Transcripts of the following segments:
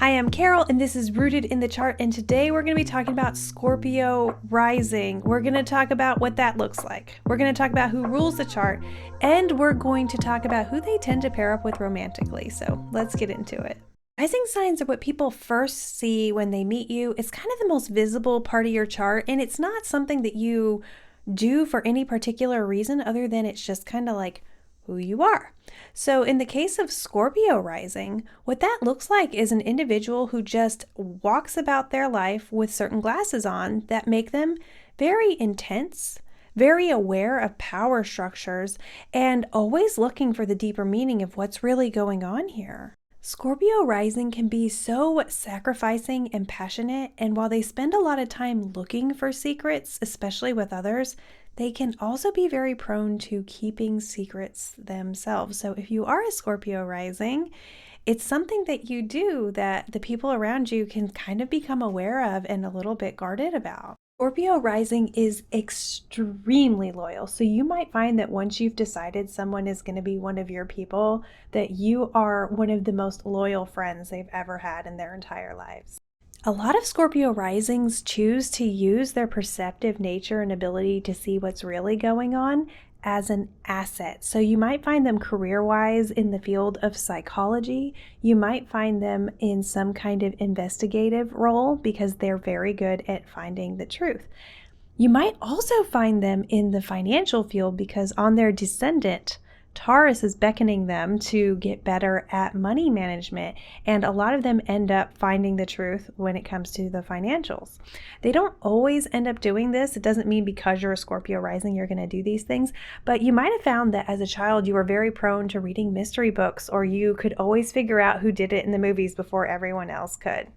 Hi, I'm Carol, and this is Rooted in the Chart, and today we're going to be talking about Scorpio Rising. We're going to talk about what that looks like. We're going to talk about who rules the chart, and we're going to talk about who they tend to pair up with romantically. So let's get into it. Rising signs are what people first see when they meet you. It's kind of the most visible part of your chart, and it's not something that you do for any particular reason other than it's just kind of like who you are. So in the case of Scorpio rising, what that looks like is an individual who just walks about their life with certain glasses on that make them very intense, very aware of power structures, and always looking for the deeper meaning of what's really going on here. Scorpio rising can be so sacrificing and passionate, and while they spend a lot of time looking for secrets, especially with others, they can also be very prone to keeping secrets themselves. So if you are a Scorpio rising, it's something that you do that the people around you can kind of become aware of and a little bit guarded about. Scorpio rising is extremely loyal. So you might find that once you've decided someone is going to be one of your people, that you are one of the most loyal friends they've ever had in their entire lives. A lot of Scorpio risings choose to use their perceptive nature and ability to see what's really going on as an asset. So you might find them career-wise in the field of psychology. You might find them in some kind of investigative role because they're very good at finding the truth. You might also find them in the financial field because on their descendant, Taurus is beckoning them to get better at money management, and a lot of them end up finding the truth when it comes to the financials. They don't always end up doing this. It doesn't mean because you're a Scorpio rising you're going to do these things, but you might have found that as a child you were very prone to reading mystery books, or you could always figure out who did it in the movies before everyone else could.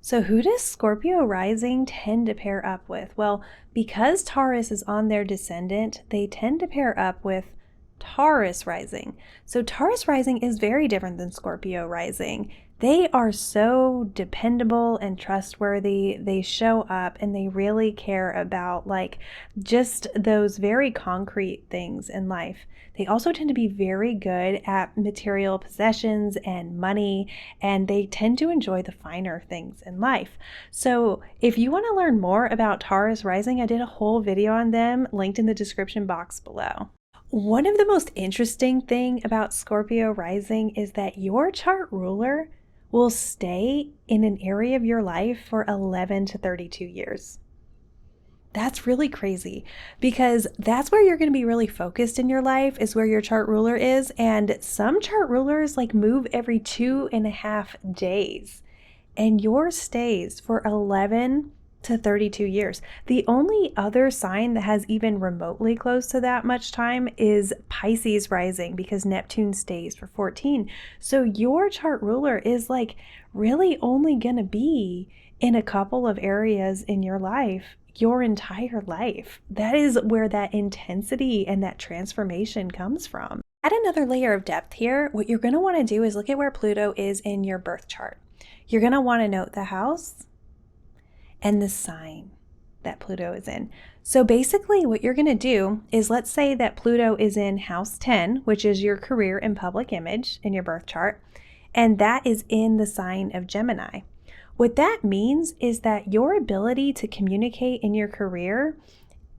So who does Scorpio rising tend to pair up with? Well, because Taurus is on their descendant, they tend to pair up with Taurus rising. So Taurus rising is very different than Scorpio rising. They are so dependable and trustworthy. They show up and they really care about just those very concrete things in life. They also tend to be very good at material possessions and money, and they tend to enjoy the finer things in life. So if you want to learn more about Taurus rising, I did a whole video on them linked in the description box below. One of the most interesting thing about Scorpio rising is that your chart ruler will stay in an area of your life for 11 to 32 years. That's really crazy because that's where you're going to be really focused in your life, is where your chart ruler is. And some chart rulers move every 2.5 days, and yours stays for 11 to 32 years. The only other sign that has even remotely close to that much time is Pisces rising, because Neptune stays for 14. So your chart ruler is really only going to be in a couple of areas in your life your entire life. That is where that intensity and that transformation comes from. Add another layer of depth here. What you're going to want to do is look at where Pluto is in your birth chart. You're going to want to note the house and the sign that Pluto is in. So basically what you're going to do is, let's say that Pluto is in house 10, which is your career and public image in your birth chart, and that is in the sign of Gemini. What that means is that your ability to communicate in your career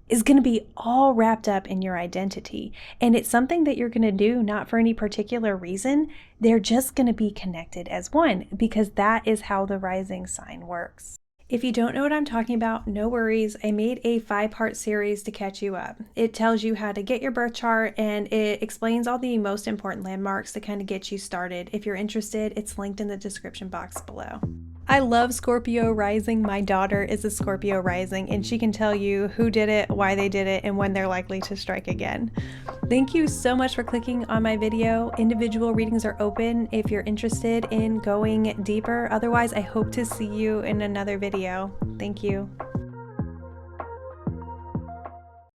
is going to be all wrapped up in your identity. And it's something that you're going to do not for any particular reason. They're just going to be connected as one, because that is how the rising sign works. If you don't know what I'm talking about, no worries. I made a 5-part series to catch you up. It tells you how to get your birth chart, and it explains all the most important landmarks to kind of get you started. If you're interested, it's linked in the description box below. I love Scorpio rising. My daughter is a Scorpio rising, and she can tell you who did it, why they did it, and when they're likely to strike again. Thank you so much for clicking on my video. Individual readings are open if you're interested in going deeper. Otherwise, I hope to see you in another video. Thank you.